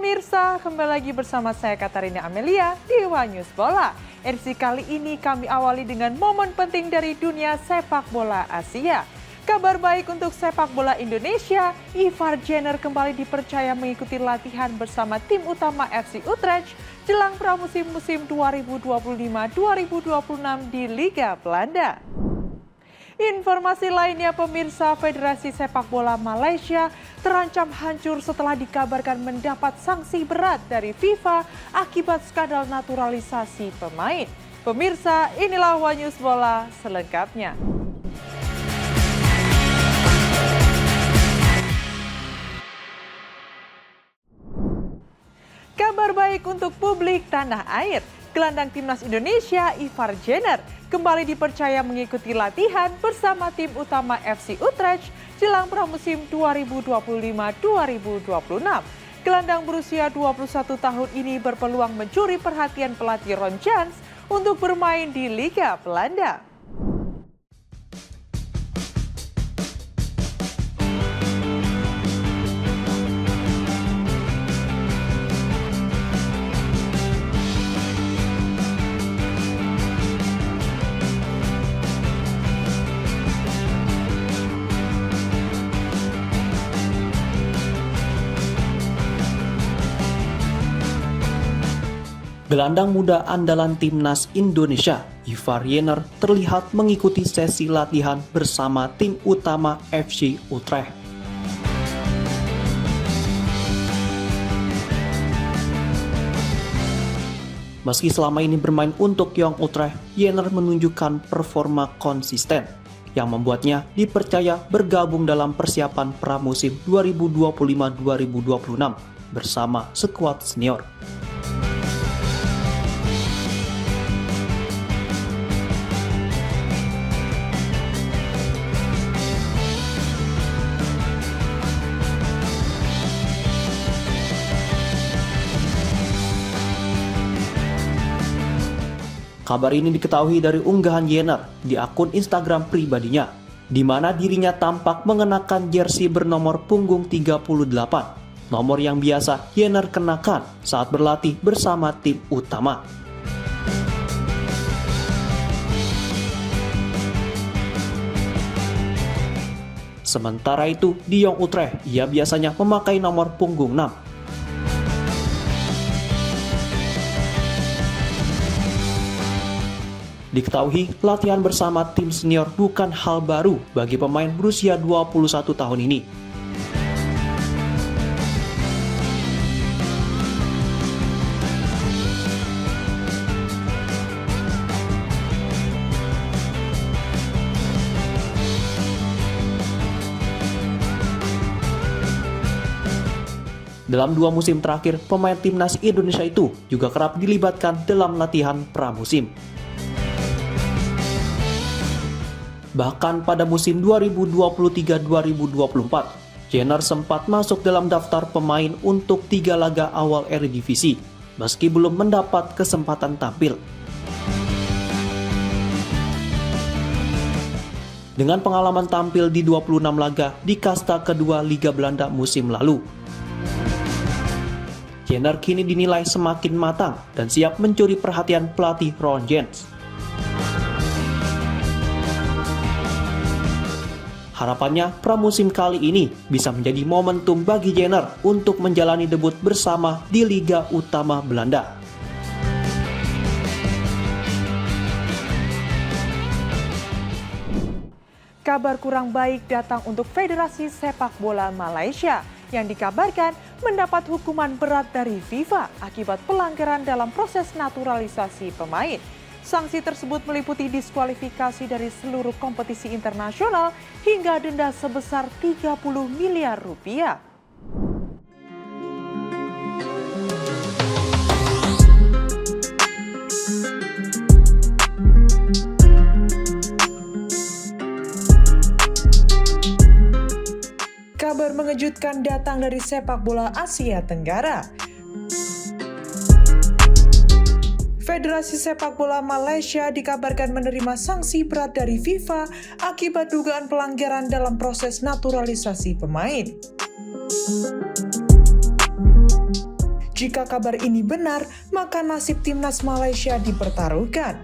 Pemirsa, kembali lagi bersama saya Katarina Amelia di One News Bola. Edisi kali ini kami awali dengan momen penting dari dunia sepak bola Asia. Kabar baik untuk sepak bola Indonesia, Ivar Jenner kembali dipercaya mengikuti latihan bersama tim utama FC Utrecht jelang pramusim musim 2025-2026 di Liga Belanda. Informasi lainnya, pemirsa, Federasi Sepak Bola Malaysia terancam hancur setelah dikabarkan mendapat sanksi berat dari FIFA akibat skandal naturalisasi pemain. Pemirsa, inilah One News Bola selengkapnya. Kabar baik untuk publik tanah air. Gelandang timnas Indonesia Ivar Jenner kembali dipercaya mengikuti latihan bersama tim utama FC Utrecht jelang pramusim 2025-2026. Gelandang berusia 21 tahun ini berpeluang mencuri perhatian pelatih Ron Jans untuk bermain di Liga Belanda. Gelandang muda andalan timnas Indonesia, Ivar Jenner, terlihat mengikuti sesi latihan bersama tim utama FC Utrecht. Meski selama ini bermain untuk Young Utrecht, Jenner menunjukkan performa konsisten yang membuatnya dipercaya bergabung dalam persiapan pramusim 2025-2026 bersama skuad senior. Kabar ini diketahui dari unggahan Jenner di akun Instagram pribadinya, di mana dirinya tampak mengenakan jersey bernomor punggung 38, nomor yang biasa Jenner kenakan saat berlatih bersama tim utama. Sementara itu, di Young Utrecht, ia biasanya memakai nomor punggung 6. Diketahui, latihan bersama tim senior bukan hal baru bagi pemain berusia 21 tahun ini. Dalam 2 musim terakhir, pemain timnas Indonesia itu juga kerap dilibatkan dalam latihan pramusim. Bahkan pada musim 2023-2024, Jenner sempat masuk dalam daftar pemain untuk 3 laga awal Eredivisie, meski belum mendapat kesempatan tampil. Dengan pengalaman tampil di 26 laga di kasta kedua Liga Belanda musim lalu, Jenner kini dinilai semakin matang dan siap mencuri perhatian pelatih Ron Jans. Harapannya pramusim kali ini bisa menjadi momentum bagi Jenner untuk menjalani debut bersama di Liga Utama Belanda. Kabar kurang baik datang untuk Federasi Sepak Bola Malaysia yang dikabarkan mendapat hukuman berat dari FIFA akibat pelanggaran dalam proses naturalisasi pemain. Sanksi tersebut meliputi diskualifikasi dari seluruh kompetisi internasional hingga denda sebesar 30 miliar rupiah. Kabar mengejutkan datang dari sepak bola Asia Tenggara. Federasi Sepak Bola Malaysia dikabarkan menerima sanksi berat dari FIFA akibat dugaan pelanggaran dalam proses naturalisasi pemain. Jika kabar ini benar, maka nasib timnas Malaysia dipertaruhkan.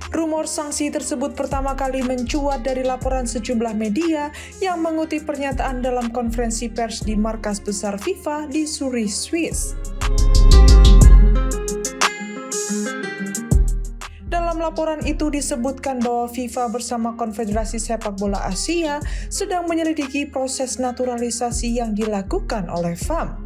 Rumor sanksi tersebut pertama kali mencuat dari laporan sejumlah media yang mengutip pernyataan dalam konferensi pers di markas besar FIFA di Zurich, Swiss. Dalam laporan itu disebutkan bahwa FIFA bersama Konfederasi Sepak Bola Asia sedang menyelidiki proses naturalisasi yang dilakukan oleh FAM.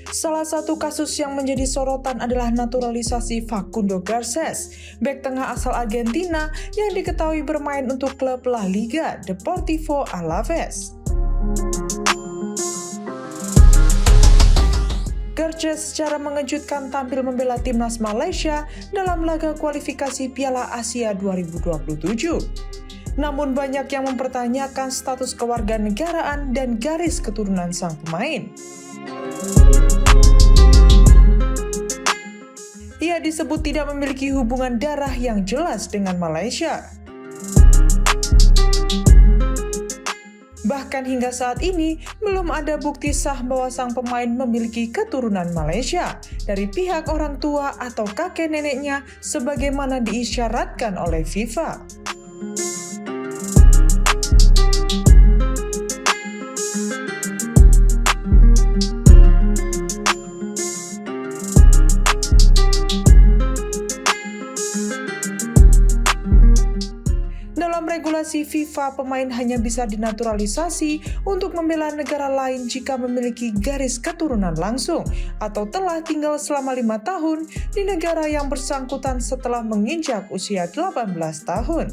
Salah satu kasus yang menjadi sorotan adalah naturalisasi Facundo Garcés, bek tengah asal Argentina yang diketahui bermain untuk klub La Liga Deportivo Alavés. Garcés secara mengejutkan tampil membela timnas Malaysia dalam laga kualifikasi Piala Asia 2027. Namun banyak yang mempertanyakan status kewarganegaraan dan garis keturunan sang pemain. Ia disebut tidak memiliki hubungan darah yang jelas dengan Malaysia. Bahkan hingga saat ini, belum ada bukti sah bahwa sang pemain memiliki keturunan Malaysia dari pihak orang tua atau kakek neneknya sebagaimana diisyaratkan oleh FIFA. Dalam regulasi FIFA, pemain hanya bisa dinaturalisasi untuk membela negara lain jika memiliki garis keturunan langsung atau telah tinggal selama 5 tahun di negara yang bersangkutan setelah menginjak usia 18 tahun.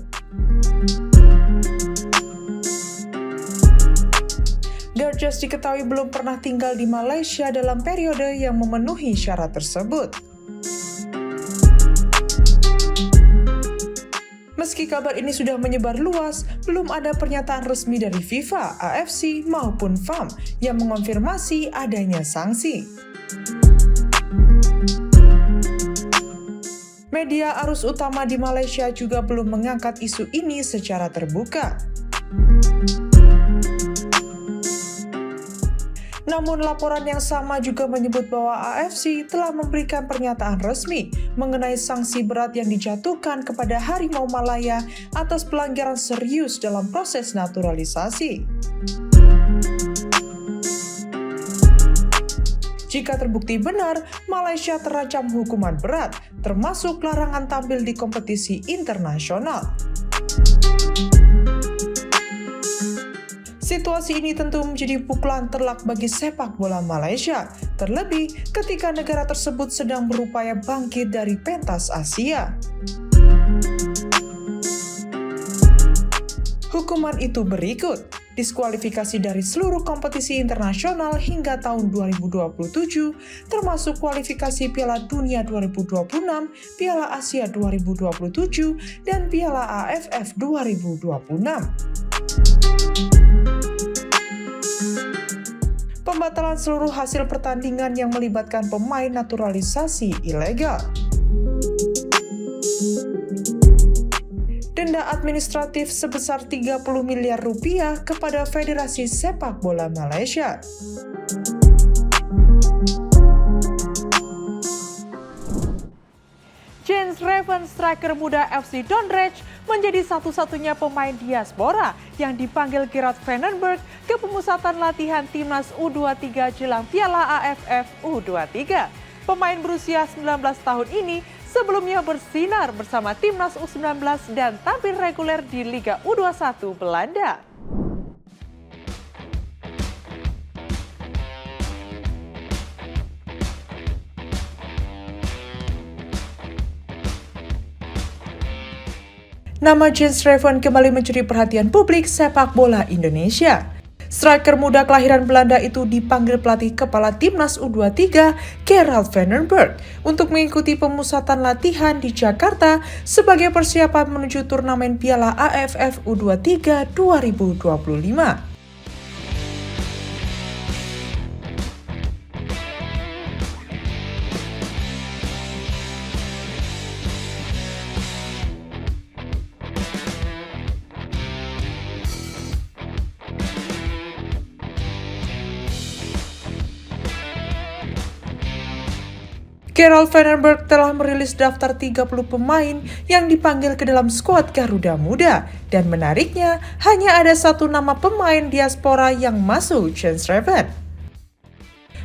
Garcés diketahui belum pernah tinggal di Malaysia dalam periode yang memenuhi syarat tersebut. Meski kabar ini sudah menyebar luas, belum ada pernyataan resmi dari FIFA, AFC, maupun FAM yang mengonfirmasi adanya sanksi. Media arus utama di Malaysia juga belum mengangkat isu ini secara terbuka. Namun laporan yang sama juga menyebut bahwa AFC telah memberikan pernyataan resmi mengenai sanksi berat yang dijatuhkan kepada Harimau Malaya atas pelanggaran serius dalam proses naturalisasi. Jika terbukti benar, Malaysia terancam hukuman berat, termasuk larangan tampil di kompetisi internasional. Situasi ini tentu menjadi pukulan telak bagi sepak bola Malaysia, terlebih ketika negara tersebut sedang berupaya bangkit dari pentas Asia. Hukuman itu berikut: diskualifikasi dari seluruh kompetisi internasional hingga tahun 2027, termasuk kualifikasi Piala Dunia 2026, Piala Asia 2027, dan Piala AFF 2026. Pembatalan seluruh hasil pertandingan yang melibatkan pemain naturalisasi ilegal. Denda administratif sebesar 30 miliar rupiah kepada Federasi Sepak Bola Malaysia. Jens Reven, striker muda FC Dordrecht, menjadi satu-satunya pemain diaspora yang dipanggil Gerard Vandenberg ke pemusatan latihan timnas U23 jelang Piala AFF U23. Pemain berusia 19 tahun ini sebelumnya bersinar bersama timnas U19 dan tampil reguler di Liga U21 Belanda. Nama Jens Reven kembali mencuri perhatian publik sepak bola Indonesia. Striker muda kelahiran Belanda itu dipanggil pelatih kepala timnas U23 Gerard Vandenberg untuk mengikuti pemusatan latihan di Jakarta sebagai persiapan menuju turnamen Piala AFF U23 2025. Gerald Vandenberg telah merilis daftar 30 pemain yang dipanggil ke dalam skuad Garuda Muda. Dan menariknya, hanya ada satu nama pemain diaspora yang masuk, Jens Schreven.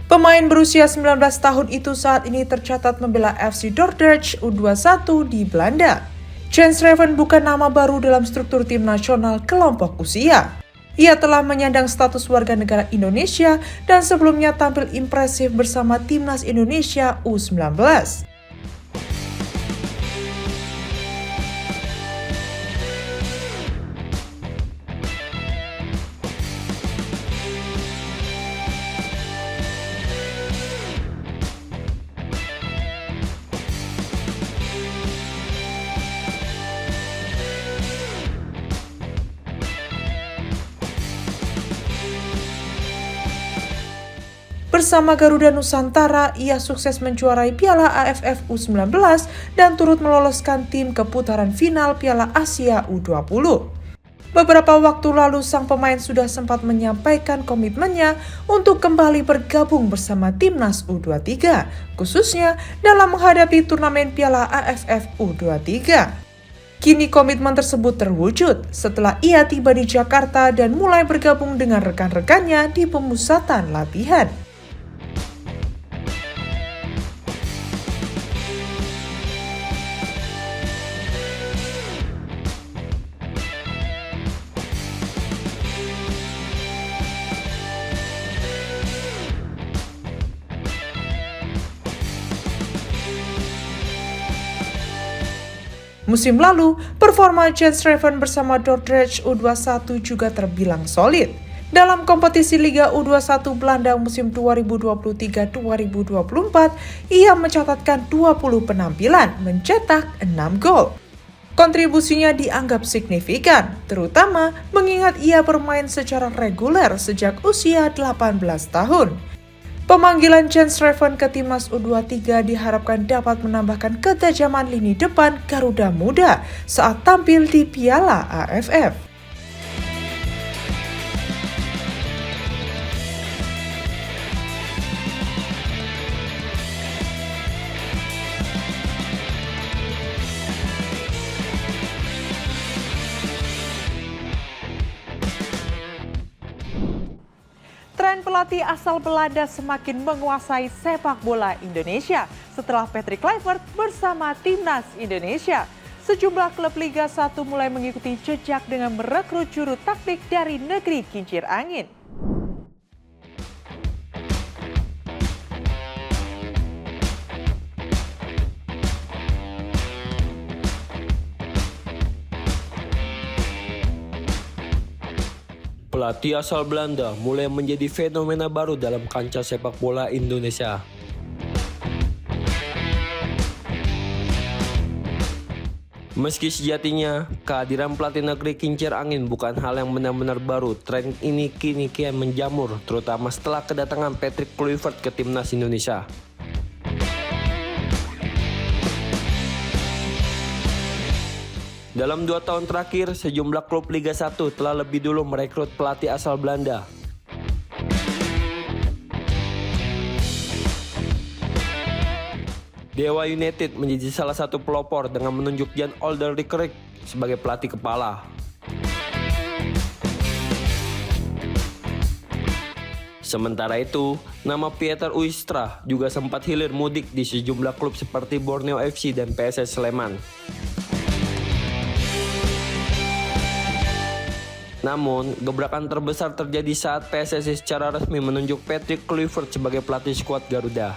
Pemain berusia 19 tahun itu saat ini tercatat membela FC Dordrecht U21 di Belanda. Jens Schreven bukan nama baru dalam struktur tim nasional kelompok usia. Ia telah menyandang status warga negara Indonesia dan sebelumnya tampil impresif bersama Timnas Indonesia U19. Bersama Garuda Nusantara, ia sukses menjuarai Piala AFF U19 dan turut meloloskan tim ke putaran final Piala Asia U20. Beberapa waktu lalu sang pemain sudah sempat menyampaikan komitmennya untuk kembali bergabung bersama Timnas U23, khususnya dalam menghadapi turnamen Piala AFF U23. Kini komitmen tersebut terwujud setelah ia tiba di Jakarta dan mulai bergabung dengan rekan-rekannya di pemusatan latihan. Musim lalu, performa Jens Schreven bersama Dordrecht U21 juga terbilang solid. Dalam kompetisi Liga U21 Belanda musim 2023-2024, ia mencatatkan 20 penampilan, mencetak 6 gol. Kontribusinya dianggap signifikan, terutama mengingat ia bermain secara reguler sejak usia 18 tahun. Pemanggilan Jens Schreven ke Timnas U23 diharapkan dapat menambahkan ketajaman lini depan Garuda Muda saat tampil di Piala AFF. Tren pelatih asal Belanda semakin menguasai sepak bola Indonesia setelah Patrick Kluivert bersama Timnas Indonesia. Sejumlah klub Liga 1 mulai mengikuti jejak dengan merekrut juru taktik dari negeri kincir angin. Pelatih asal Belanda mulai menjadi fenomena baru dalam kancah sepak bola Indonesia. Meski sejatinya, kehadiran pelatih negeri kincir angin bukan hal yang benar-benar baru, tren ini kini kian menjamur, terutama setelah kedatangan Patrick Kluivert ke Timnas Indonesia. Dalam 2 tahun terakhir, sejumlah klub Liga 1 telah lebih dulu merekrut pelatih asal Belanda. Dewa United menjadi salah satu pelopor dengan menunjuk Jan Olderdick sebagai pelatih kepala. Sementara itu, nama Pieter Uistra juga sempat hilir mudik di sejumlah klub seperti Borneo FC dan PSS Sleman. Namun, gebrakan terbesar terjadi saat PSSI secara resmi menunjuk Patrick Kluivert sebagai pelatih skuad Garuda.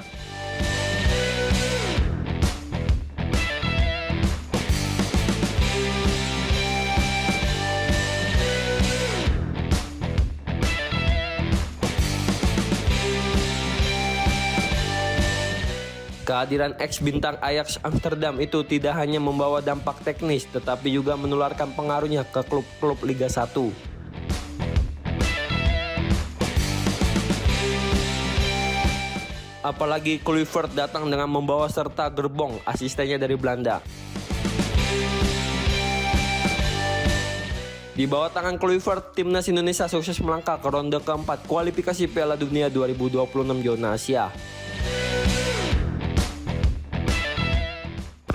Kehadiran ex-bintang Ajax Amsterdam itu tidak hanya membawa dampak teknis, tetapi juga menularkan pengaruhnya ke klub-klub Liga 1. Apalagi Kluivert datang dengan membawa serta Gerbong, asistennya dari Belanda. Di bawah tangan Kluivert, Timnas Indonesia sukses melangkah ke ronde keempat kualifikasi Piala Dunia 2026 zona Asia.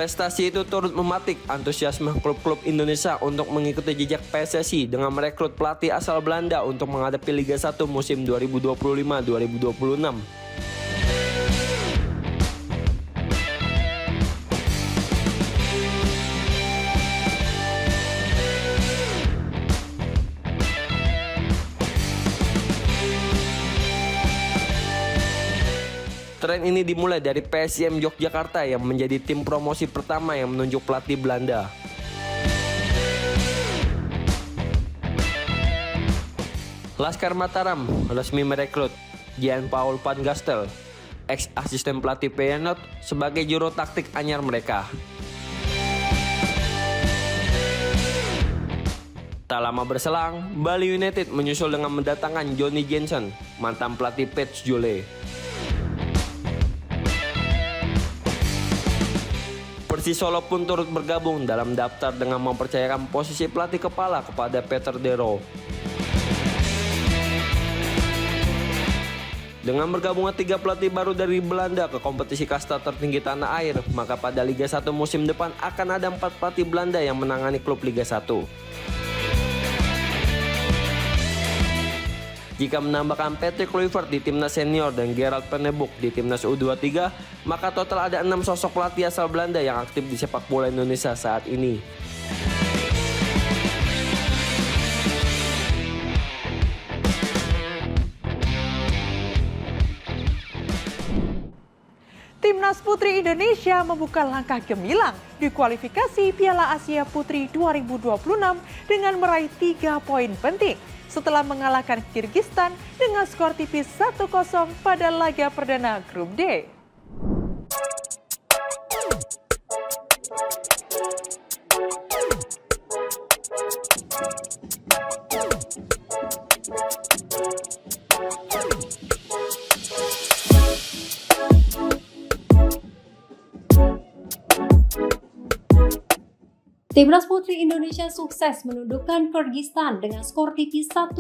Prestasi itu turut mematik antusiasme klub-klub Indonesia untuk mengikuti jejak PSSI dengan merekrut pelatih asal Belanda untuk menghadapi Liga 1 musim 2025-2026. Tren ini dimulai dari PSIM Yogyakarta yang menjadi tim promosi pertama yang menunjuk pelatih Belanda. Laskar Mataram resmi merekrut Jean-Paul van Gastel, ex-asisten pelatih Feyenoord, sebagai juru taktik anyar mereka. Tak lama berselang, Bali United menyusul dengan mendatangkan Johnny Jensen, mantan pelatih Pets Zwolle. Persis Solo pun turut bergabung dalam daftar dengan mempercayakan posisi pelatih kepala kepada Peter de Roo. Dengan bergabungnya 3 pelatih baru dari Belanda ke kompetisi kasta tertinggi tanah air, maka pada Liga 1 musim depan akan ada 4 pelatih Belanda yang menangani klub Liga 1. Jika menambahkan Patrick Kluivert di timnas senior dan Gerald Penebuk di timnas U23, maka total ada 6 sosok pelatih asal Belanda yang aktif di sepak bola Indonesia saat ini. Timnas Putri Indonesia membuka langkah gemilang di kualifikasi Piala Asia Putri 2026 dengan meraih 3 poin penting setelah mengalahkan Kirgistan dengan skor tipis 1-0 pada laga perdana Grup D. Timnas Putri Indonesia sukses menundukkan Kirgistan dengan skor tipis 1-0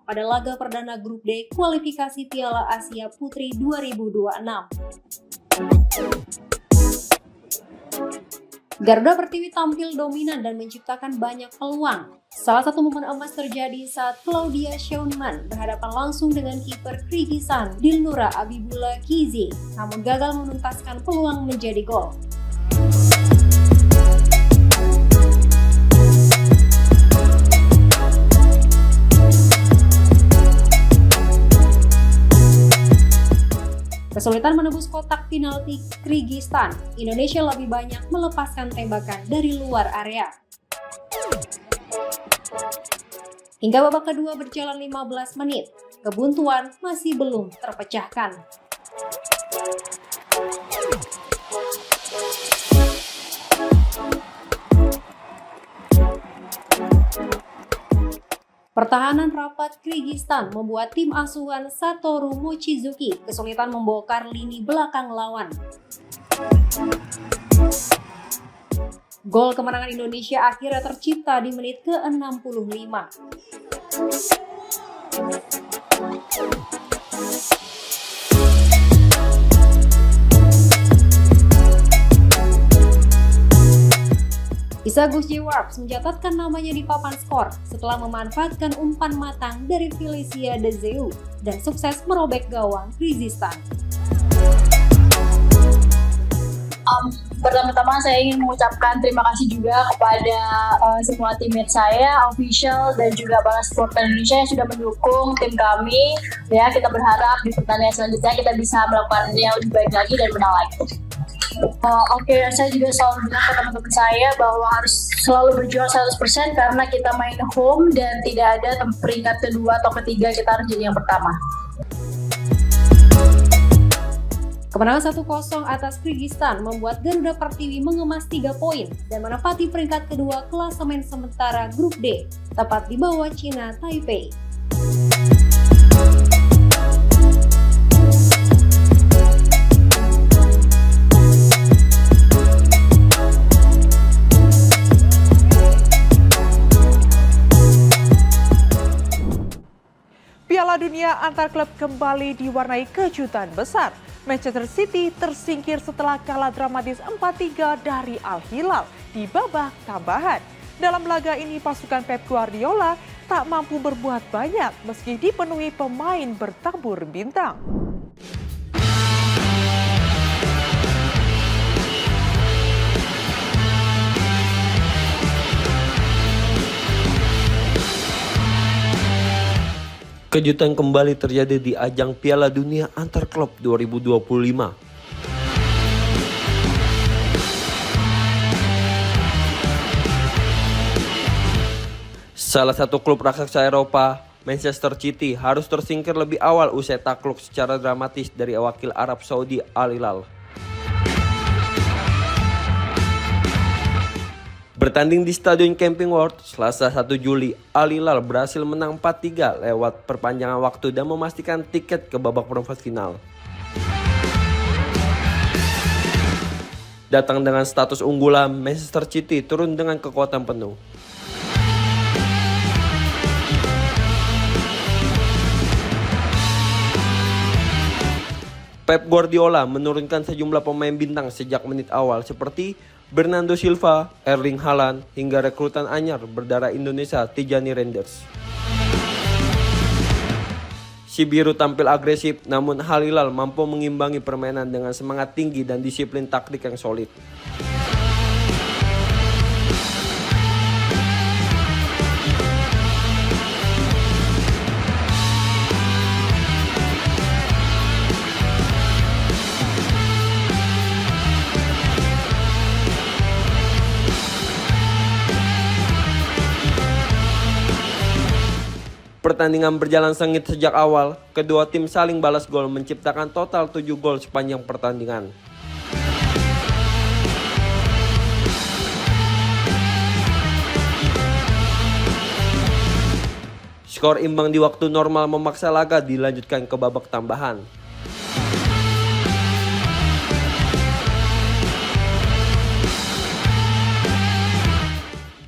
pada laga perdana Grup D kualifikasi Piala Asia Putri 2026. Garuda Pertiwi tampil dominan dan menciptakan banyak peluang. Salah satu momen emas terjadi saat Claudia Schaunemann berhadapan langsung dengan kiper Kirgistan Dilnura Abibullah Kizi, namun gagal menuntaskan peluang menjadi gol. Kesulitan menembus kotak penalti Kirgistan, Indonesia lebih banyak melepaskan tembakan dari luar area. Hingga babak kedua berjalan 15 menit, kebuntuan masih belum terpecahkan. Pertahanan rapat Kirgistan membuat tim asuhan Satoru Mochizuki kesulitan membongkar lini belakang lawan. Gol kemenangan Indonesia akhirnya tercipta di menit ke-65. Isa Gus Jewarps mencatatkan namanya di papan skor setelah memanfaatkan umpan matang dari Felicia Dezeu dan sukses merobek gawang Kirgistan. Pertama-tama saya ingin mengucapkan terima kasih juga kepada semua teammate saya, official dan juga para supporter Indonesia yang sudah mendukung tim kami. Ya, kita berharap di pertandingan selanjutnya kita bisa melakukan yang lebih baik lagi dan menang lagi. Oke, saya juga selalu bilang ke teman-teman saya bahwa harus selalu berjuang 100% karena kita main home dan tidak ada peringkat kedua atau ketiga, kita harus jadi yang pertama. Kemenangan 1-0 atas Kirgistan membuat Garuda Pertiwi mengemas 3 poin dan menempati peringkat kedua klasemen sementara Grup D, tepat di bawah China Taipei. Piala Dunia antar klub kembali diwarnai kejutan besar. Manchester City tersingkir setelah kalah dramatis 4-3 dari Al Hilal di babak tambahan. Dalam laga ini pasukan Pep Guardiola tak mampu berbuat banyak meski dipenuhi pemain bertabur bintang. Kejutan kembali terjadi di ajang Piala Dunia antar klub 2025. Salah satu klub raksasa Eropa, Manchester City, harus tersingkir lebih awal usai takluk secara dramatis dari wakil Arab Saudi Al Hilal. Bertanding di Stadion Camping World, Selasa 1 Juli, Al Hilal berhasil menang 4-3 lewat perpanjangan waktu dan memastikan tiket ke babak perempat final. Datang dengan status unggulan, Manchester City turun dengan kekuatan penuh. Pep Guardiola menurunkan sejumlah pemain bintang sejak menit awal seperti Bernardo Silva, Erling Haaland, hingga rekrutan anyar berdarah Indonesia Tijani Renders. Si biru tampil agresif, namun Al Hilal mampu mengimbangi permainan dengan semangat tinggi dan disiplin taktik yang solid. Pertandingan berjalan sengit sejak awal, kedua tim saling balas gol menciptakan total 7 gol sepanjang pertandingan. Skor imbang di waktu normal memaksa laga dilanjutkan ke babak tambahan.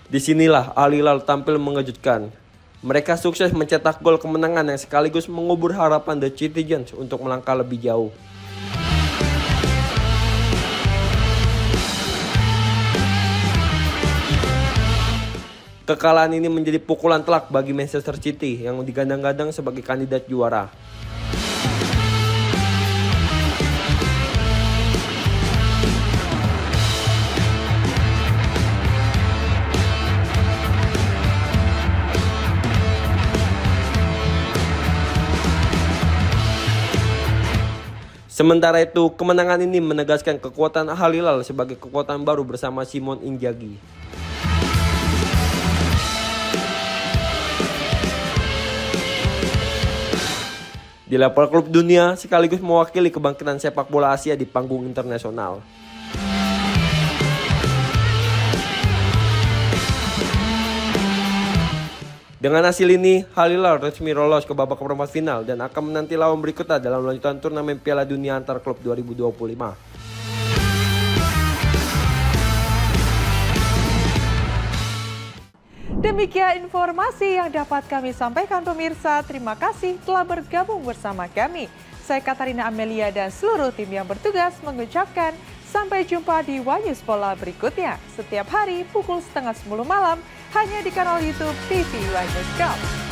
Disinilah Al Hilal tampil mengejutkan. Mereka sukses mencetak gol kemenangan yang sekaligus mengubur harapan The Citizens untuk melangkah lebih jauh. Kekalahan ini menjadi pukulan telak bagi Manchester City yang digadang-gadang sebagai kandidat juara. Sementara itu, kemenangan ini menegaskan kekuatan Al Hilal sebagai kekuatan baru bersama Simone Inzaghi. Di level klub dunia, sekaligus mewakili kebangkitan sepak bola Asia di panggung internasional. Dengan hasil ini, Al Hilal resmi lolos ke babak perempat final dan akan menanti lawan berikutnya dalam lanjutan turnamen Piala Dunia antar klub 2025. Demikian informasi yang dapat kami sampaikan pemirsa. Terima kasih telah bergabung bersama kami. Saya Katarina Amelia dan seluruh tim yang bertugas mengucapkan sampai jumpa di Wanyus Bola berikutnya. Setiap hari pukul 9:30 malam hanya di kanal YouTube TV Wanyus Cup.